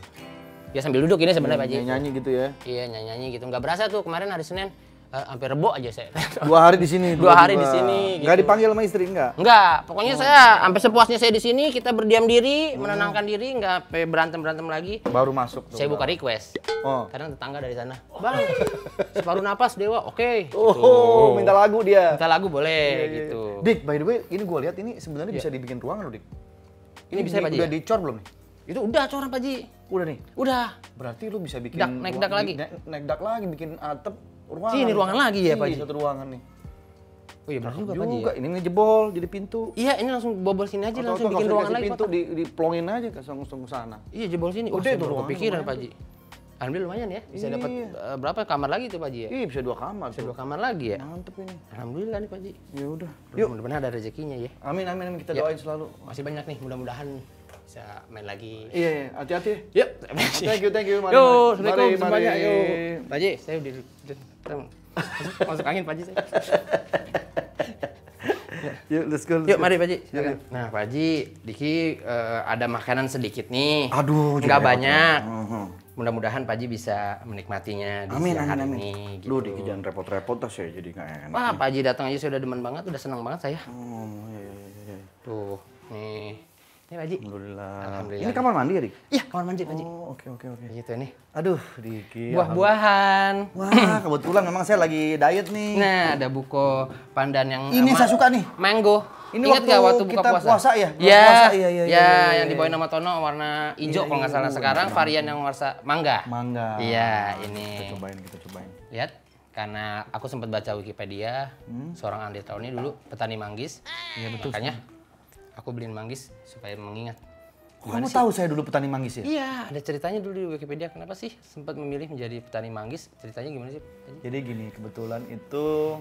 Ya sambil duduk ini sebenarnya Pak Haji. Nyanyi gitu ya. Iya, nyanyi-nyanyi gitu. Nggak berasa tuh kemarin hari Senin sampai Rebo aja saya. 2 hari di sini. 2 hari di sini Nggak gitu. dipanggil sama istri enggak? Enggak, pokoknya saya sampai sepuasnya saya di sini, kita berdiam diri, menenangkan diri, nggak sampai berantem lagi. Baru masuk tuh. Saya buka request. Oh. Kadang tetangga dari sana, "Bang, separuh napas Dewa." Oke. Oh, minta lagu dia. Minta lagu boleh gitu. Dik, by the way, ini gua lihat ini sebenarnya bisa dibikin ruangan loh, Dik. Ini bisa Pak Haji, Udah ya? dicor belum nih? Itu udah coran Pak Haji. Udah nih. Udah. Berarti lu bisa bikin Naik dak lagi. Naik dak lagi bikin atap ruangan. Sini ruangan lagi ya, Pak Haji? Satu ruangan nih. Oh iya benar juga Pak Haji. Juga, ini jebol jadi pintu. Iya, ini langsung bobol sini aja, langsung Atau bikin nggak usah ruangan dikasih lagi, pintu Pak. diplongin aja langsung ke sana. Iya, jebol sini. Udah, Udah itu itu ruangan kepikiran lumayan Pak Haji. Alhamdulillah lumayan ya, bisa dapat berapa kamar lagi tuh Pak Haji ya? Iya, bisa 2 kamar. Bisa tuh. 2 kamar lagi ya? Mantep ini. Alhamdulillah nih Pak Haji. Ya udah. Yuk, mudah-mudahan ada rezekinya ya. Amin amin amin, kita Ya. doain selalu. Masih banyak nih, mudah-mudahan bisa main lagi. Iya, iya, hati-hati. Yuk, Thank you. Mari, Yo, mari. assalamualaikum Mari, semuanya. mari. Yuk, Pak Haji, saya udah masuk angin Pak Haji saya. Yuk, let's go. Yuk, mari Pak Haji. Silakan. Nah, Pak Haji, Diki ada makanan sedikit nih. Aduh, nggak repot. banyak. Mhm. Mudah-mudahan Pak Haji bisa menikmatinya di Amin, siang amin, hari amin. ini. Gitu. Lu Dik, jangan repot-repot dah, saya jadi nggak enak. Wah, Pak Haji datang aja saya udah demen banget, udah seneng banget saya. Oh, iya. Tuh, nih. Nih Pak Haji. Alhamdulillah. Alhamdulillah. Ini kamar mandi ya, Dik? Iya, kamar mandi Pak Haji. Oh, oke. Gitu nih. Aduh, Diki. Buah-buahan. Wah, kebetulan memang saya lagi diet nih. Nah, ada buko pandan yang Ini saya suka nih. mango. Ini Ingat waktu nggak waktu buka kita puasa? puasa ya? Buka Iya, puasa, iya. Ya, yang dibawain nama Tono warna hijau kalau nggak salah. Sekarang varian yang warna mangga. Mangga. Iya, ini. Kita cobain. Lihat, karena aku sempat baca Wikipedia, seorang Andi Tauni dulu petani manggis. Iya betul. Makanya aku beliin manggis supaya mengingat. Kamu tahu saya dulu petani manggis ya? Iya, ada ceritanya dulu di Wikipedia. Kenapa sih sempat memilih menjadi petani manggis? Ceritanya gimana sih? Jadi gini, kebetulan itu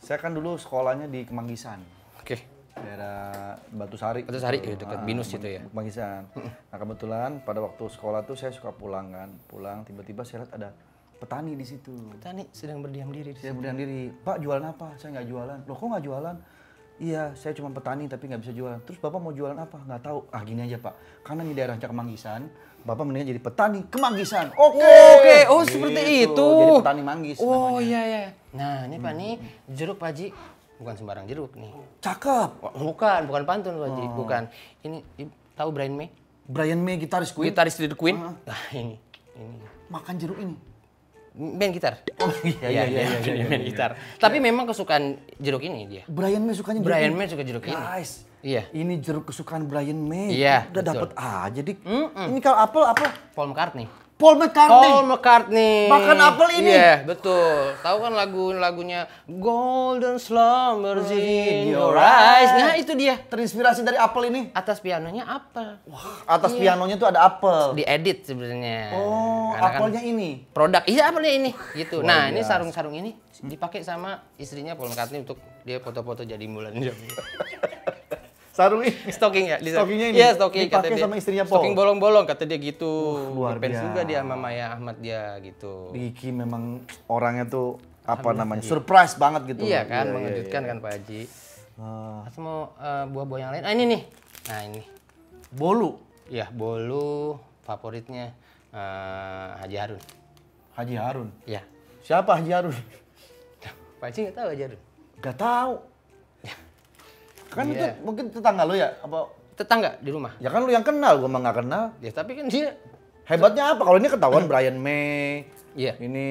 saya kan dulu sekolahnya di Kemanggisan, Oke. daerah Batu Sari. Batu Sari, ya, dekat Binus itu ya? Kemanggisan. Nah kebetulan pada waktu sekolah tuh saya suka pulang kan, tiba-tiba saya lihat ada petani di situ. Petani sedang berdiam diri di Saya berdiam diri, Pak jualan apa? Saya nggak jualan. Loh kok nggak jualan? Iya, saya cuma petani tapi nggak bisa jualan. Terus Bapak mau jualan apa? Nggak tahu. Ah gini aja Pak, karena di daerah Kemanggisan, Bapak mendingan jadi petani Kemanggisan. Oke, oh seperti itu. Jadi petani manggis Oh namanya. iya. Nah ini Pak nih jeruk Pak Haji, bukan sembarang jeruk nih. Cakep. Bukan pantun Pak Haji, bukan. Ini tahu Brian May? Brian May, gitaris Queen. Gitaris The Queen. Nah ini. Makan jeruk ini. Main gitar. Oh iya. Main gitar. Tapi memang kesukaan jeruk ini dia. Brian May sukanya jeruk Brian ini. May suka jeruk ini. Guys, Iya. ini jeruk kesukaan Brian May. Iya, Udah betul. dapet aja, Dik. Ini kalau apel apa? Paul McCartney. Paul McCartney. Paul McCartney. Makan apel ini? Iya, betul. Tahu kan lagunya Golden Slumbers in Your Eyes. Nah, itu dia. Terinspirasi dari apel ini. Atas pianonya apel. Atas pianonya tuh ada apel. Diedit sebenarnya. Oh, Karena kan apelnya ini. produk. Iya, apelnya ini. Gitu. Luar Nah, ini biasa. sarung-sarung ini dipakai sama istrinya Paul McCartney untuk dia foto-foto jadi bulan jam. Sarung ini. Stocking ya, Stockingnya ini Iya, stocking dipakai kata dia. sama istrinya Paul. Stocking bolong-bolong kata dia gitu. luar Ngefans biasa. juga dia sama Maya Ahmad dia gitu. Diki memang orangnya tuh apa namanya? Surprise banget gitu. Iya kan, Iya, mengejutkan iya. kan Pak Haji. Ah, Atau mau buah-buah yang lain? Ah, ini nih. Nah, ini. bolu. Ya, bolu favoritnya Haji Harun. Haji Harun. Ya. Siapa Haji Harun? Pak Haji nggak tahu Haji Harun? Gak tahu. Kan itu Iya. mungkin tetangga lu ya? Apa? Tetangga di rumah. Ya kan lu yang kenal, gua mah nggak kenal. Ya, tapi kan dia Hebatnya apa? Kalau ini ketahuan Brian May. Iya. Ini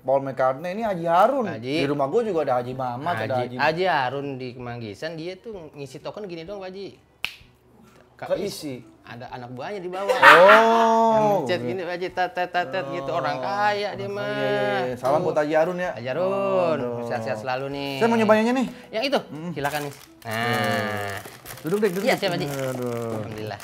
Paul McCartney, ini Haji Harun. Haji. Di rumah gua juga ada Haji Mamat, ada Haji. Haji Harun di Kemanggisan dia tuh ngisi token gini dong Pak Haji. Keisi. Ada anak buahnya di bawah. Oh. Chat gini Pak Haji, tet gitu orang kaya dia mah. Iya. Salam buat Haji Harun ya. Haji Harun, sehat-sehat selalu nih. Saya mau nyobainnya nih. Yang itu, silakan nih. Nah, Duduk deh, duduk. iya deh. siap Haji. Aduh. Alhamdulillah.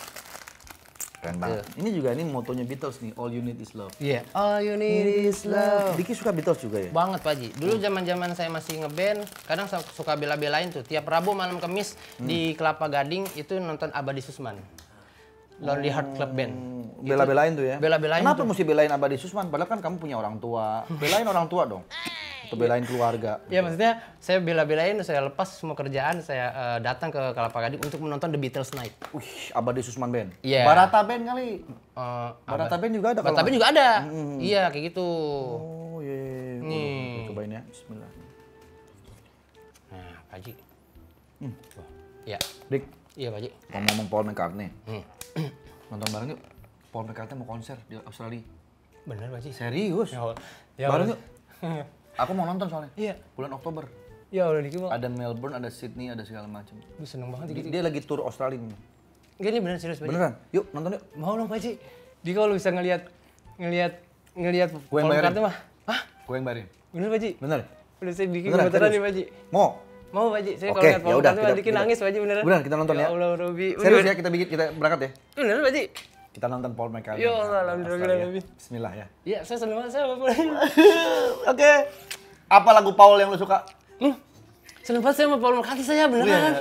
Keren banget. Ini juga ini motonya Beatles nih, All You Need Is Love. Iya. All you need is love. Diki suka Beatles juga ya? Banget Pak Haji. Dulu zaman-zaman saya masih ngeband, kadang suka bela-belain tuh. Tiap Rabu malam Kamis di Kelapa Gading itu nonton Abadi Susman. Lonely Heart Club Band. Bela-belain tuh ya? Bela-belain Kenapa tuh. mesti belain Abadi Susman? Padahal kan kamu punya orang tua. Belain orang tua dong. Atau belain keluarga. Ya maksudnya saya bela-belain, saya lepas semua kerjaan, saya datang ke Kelapa Gading untuk menonton The Beatles Night. Wih, Abadi Susman Band. Iya. Barata Band kali. Barata Band juga ada kalau Barata Band juga ada. Iya, kayak gitu. Oh iya. Nih. Cobain ya, bismillah. Nah, Pak Haji. Iya. Dik, Iya, Pak Haji. ngomong Paul McCartney. Hmm. Nonton bareng yuk. Paul McCartney mau konser di Australia. Bener, Pak Haji. Serius? Ya, Bareng yuk. Aku mau nonton soalnya. Iya. Bulan Oktober. Ya udah dikit, Bang. Ada Melbourne, ada Sydney, ada segala macam. Gue seneng banget gitu. Dia lagi tour Australia nih. Gini bener serius, Pak Haji. Beneran? Yuk nonton yuk. Mau dong, Pak Haji. Dia kalau bisa ngelihat Gua yang Paul bayarin. McCartney mah. Hah? Gue yang bayarin. Bener, Pak Haji. Bener? Udah saya bikin Beneran, gemeteran serius? nih, Pak Haji. Mau? Mau, Pak Haji. Saya Oke, kalau lihat Paul ya udah, McCartney mah bikin nangis, Pak Haji, beneran. Beneran, kita nonton ya. Ya Allah, Robi. Serius ya, kita berangkat ya. Bener, Pak Haji. Kita nonton Paul McCartney. Ya Allah, alhamdulillah. Australia. Bismillah ya. Iya, saya seneng banget saya sama Paul Haji. Oke. Apa lagu Paul yang lu suka? Seneng banget saya sama Paul McCartney saya beneran.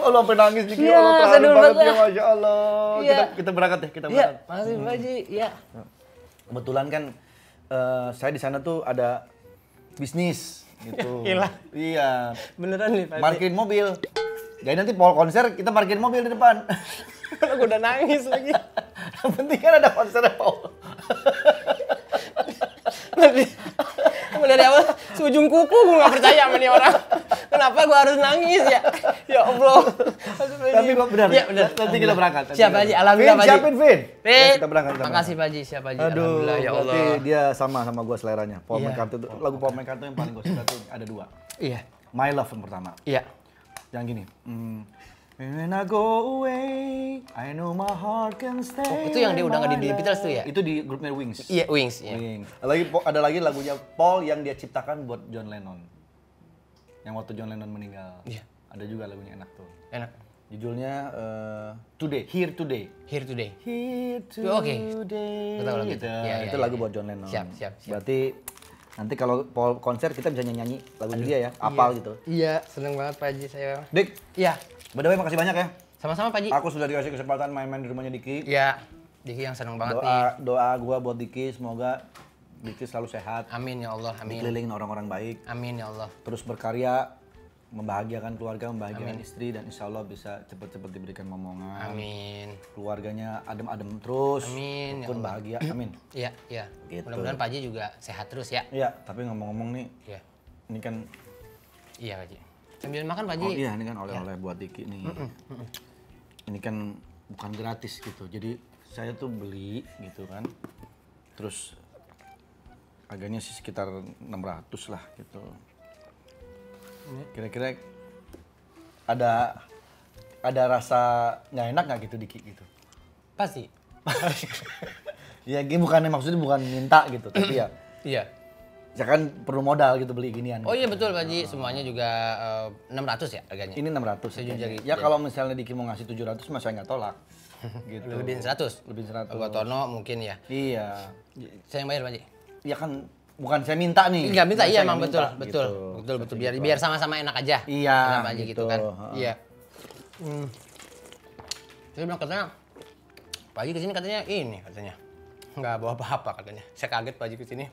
Oh, lu sampai nangis nih. Iya, Allah, saya terharu dulu banget banget ya, ya. Masya Allah. Iya. Kita berangkat ya, kita Iya, berangkat. makasih Pak Haji. Iya. Kebetulan kan saya di sana tuh ada bisnis gitu. Gila. Iya. Beneran nih, Pak Haji. Parkirin mobil. Jadi nanti Paul konser kita parkirin mobil di depan. Aku udah nangis lagi. Yang penting kan ada konsernya Paul. Dari awal seujung kuku gue nggak percaya sama nih orang. Kenapa gue harus nangis ya? Ya Allah. Tapi kok benar. Iya benar. Nanti kita berangkat. Siap Pak Haji, alhamdulillah Pak Haji. Siapin Vin. Ya, kita berangkat. Makasih Pak Haji, siap Pak Haji. Aduh, Alhamdulillah ya Allah. berarti dia sama gua seleranya. Paul Iya. McCartney tuh, lagu Paul McCartney yang paling gua suka tuh ada dua. Iya. My Love yang pertama. Iya. Yang gini. When I go away, I know my heart can stay. Oh, itu yang dia udah nggak di my Beatles tuh ya? Itu di grupnya Wings. Iya, Wings. Iya. Wings. Ada lagi lagunya Paul yang dia ciptakan buat John Lennon. Yang waktu John Lennon meninggal. Iya. Ada juga lagunya enak tuh. Enak. Judulnya Today, Here Today. Here Today. Here Oke. Today. Aku tahu lagu itu. Gitu. Iya, Itu iya, lagu iya. buat John Lennon. Siap, siap, siap. Berarti nanti kalau Paul konser kita bisa nyanyi lagu dia ya, apal gitu. Iya, seneng banget Pak Haji saya. Dik, Iya. by the way makasih banyak ya. Sama-sama Pak Haji. Aku sudah dikasih kesempatan main-main di rumahnya Diki. Iya. Diki yang seneng banget nih. Doa gua buat Diki semoga Diki selalu sehat, Amin ya Allah, amin. dikelilingin orang-orang baik, Amin ya Allah. terus berkarya, membahagiakan keluarga, membahagiakan istri, dan insya Allah bisa cepet-cepet diberikan momongan. Amin. Keluarganya adem-adem terus, Amin, ya rukun Allah. bahagia, amin. Iya, iya. Gitu. Mudah-mudahan Pak Haji juga sehat terus ya. Iya, tapi ngomong-ngomong nih, Iya. ini kan, Iya Pak Haji. Sambil makan Pak Haji. oh iya ini kan oleh-oleh buat Diki nih. Ini kan bukan gratis gitu, jadi saya tuh beli gitu kan, terus harganya sih sekitar 600 lah gitu. Kira-kira ada rasa nggak enak nggak gitu Diki gitu? Pasti. Ya gini maksudnya bukan minta gitu, tapi ya Iya. ya kan perlu modal gitu beli ginian. Oh iya betul Pak Haji, semuanya juga 600 ya harganya? Ini 600. Sejujur ya. gitu. Ya kalau misalnya Diki mau ngasih 700 mah saya nggak tolak. Gitu. Lebih 100? Lebih 100. Buat Tono mungkin ya. Iya. Saya yang bayar Pak Haji. Ya kan bukan saya minta nih. Enggak minta, iya Saya emang nggak betul, minta, betul, gitu. betul, biar sama-sama enak aja. Iya, Kenapa aja gitu gitu. kan? Heeh. Iya. Saya bilang katanya, Pak Haji kesini katanya ini katanya nggak bawa apa-apa katanya. Saya kaget Pak Haji kesini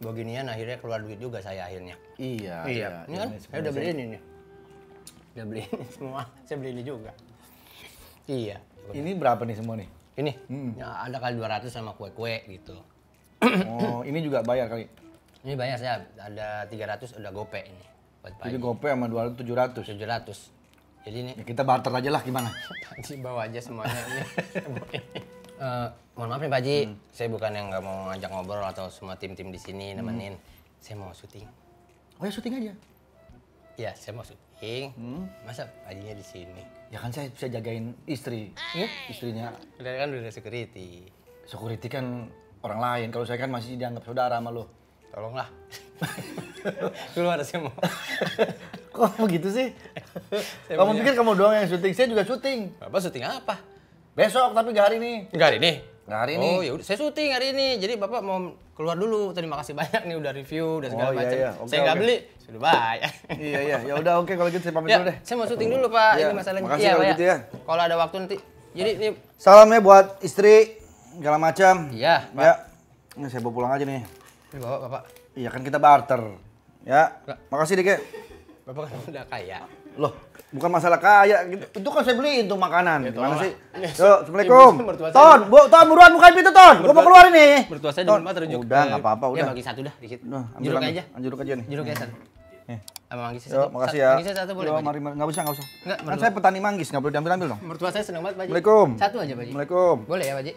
bawa ginian, akhirnya keluar duit juga saya akhirnya. Iya. Ini kan saya udah beli ini nih. Udah beli ini semua, saya beli ini juga. Iya. Ini berapa nih semua nih? Ini ya, ada kali 200 sama kue-kue gitu. Oh, ini juga bayar kali. Ini banyak saya ada 300 udah gope ini buat Pak Jadi Haji. gope sama 200 700. 700. Jadi ini Ya kita barter aja lah gimana? Pak Haji bawa aja semuanya ini. Mohon maaf nih Pak Haji, saya bukan yang nggak mau ngajak ngobrol atau semua tim-tim di sini nemenin. Saya mau syuting. Oh ya syuting aja. Ya, saya mau syuting. Masa Pak Hajinya di sini? Ya kan saya bisa jagain istri. Istrinya Udah kan udah security. security kan orang lain. Kalau saya kan masih dianggap saudara sama lo. Tolonglah. Keluar saya mau. Kok begitu sih? Saya Kamu punya- pikir kamu doang yang syuting? Saya juga syuting. Bapak syuting apa? Besok tapi gak hari ini. Enggak hari ini. Nggak hari ini. Oh, ya udah saya syuting hari ini. Jadi Bapak mau keluar dulu. Terima kasih banyak nih udah review udah segala Oh, iya, macam. iya. Oke, Saya nggak oke. beli. Sudah bayar. Iya iya. Ya udah oke kalau gitu saya pamit Ya, dulu deh. saya mau syuting dulu Pak. Iya, Ini masalahnya. makasih kalau Pak, gitu ya. Kalau ada waktu nanti. Jadi ini Salamnya buat istri segala macam. Iya, Pak. Ya. Ini saya bawa pulang aja nih. Ini Bapak. Iya kan kita barter. Ya. Enggak. Makasih Dike. Bapak kan udah kaya. Loh, bukan masalah kaya gitu. Itu kan saya beliin tuh makanan. Gimana tolonglah. sih? Yuk, Assalamualaikum. Ibu, mertua saya Ton, Ton, buruan bukain pintu, Ton. Gua mau keluar ini. Mertua saya di Ton. rumah terjuk. Udah, enggak apa-apa, Ya udah. bagi satu dah dikit. Nah, ambil, Jeruk ambil. aja. Jeruk aja nih. Jeruknya satu. Nih. Sama manggis Yuk, makasih ya. Manggis satu boleh Yuk, Pak Haji? mari, enggak usah, enggak usah. Enggak, Kan mertua. saya petani manggis, enggak boleh diambil-ambil dong. Mertua saya senang banget Pak Haji. Assalamualaikum. Satu aja Pak Haji. Assalamualaikum. Boleh ya Pak Haji?